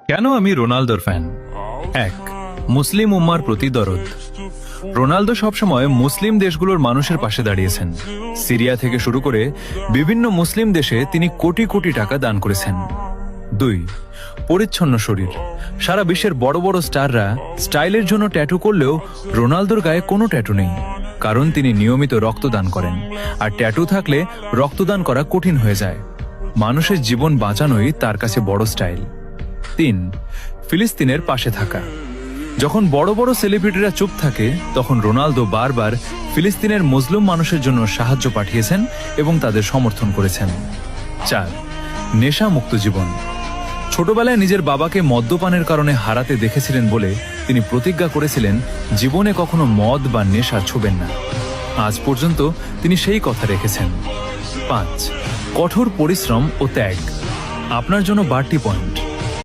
কেন আমি রোনালদোর ফ্যান? এক, মুসলিম উম্মার প্রতি দরদ। রোনালদো সবসময় মুসলিম দেশগুলোর মানুষের পাশে দাঁড়িয়েছেন। সিরিয়া থেকে শুরু করে বিভিন্ন মুসলিম দেশে তিনি কোটি কোটি টাকা দান করেছেন। দুই, পরিচ্ছন্ন শরীর। সারা বিশ্বের বড় বড় স্টাররা স্টাইলের জন্য ট্যাটু করলেও রোনালদোর গায়ে কোনো ট্যাটু নেই, কারণ তিনি নিয়মিত রক্তদান করেন, আর ট্যাটু থাকলে রক্তদান করা কঠিন হয়ে যায়। মানুষের জীবন বাঁচানোই তার কাছে বড় স্টাইল। তিন, ফিলিস্তিনের পাশে থাকা। যখন বড় বড় সেলিব্রিটিরা চুপ থাকে, তখন রোনালদো বারবার ফিলিস্তিনের মুসলিম মানুষের জন্য সাহায্য পাঠিয়েছেন এবং তাদের সমর্থন করেছেন। চার, নেশা মুক্ত জীবন। ছোটবেলায় নিজের বাবাকে মদ্যপানের কারণে হারাতে দেখেছিলেন বলে তিনি প্রতিজ্ঞা করেছিলেন জীবনে কখনো মদ বা নেশা ছুবেন না। আজ পর্যন্ত তিনি সেই কথা রেখেছেন। পাঁচ, কঠোর পরিশ্রম ও ত্যাগ। আপনার জন্য বাড়তি পয়েন্ট।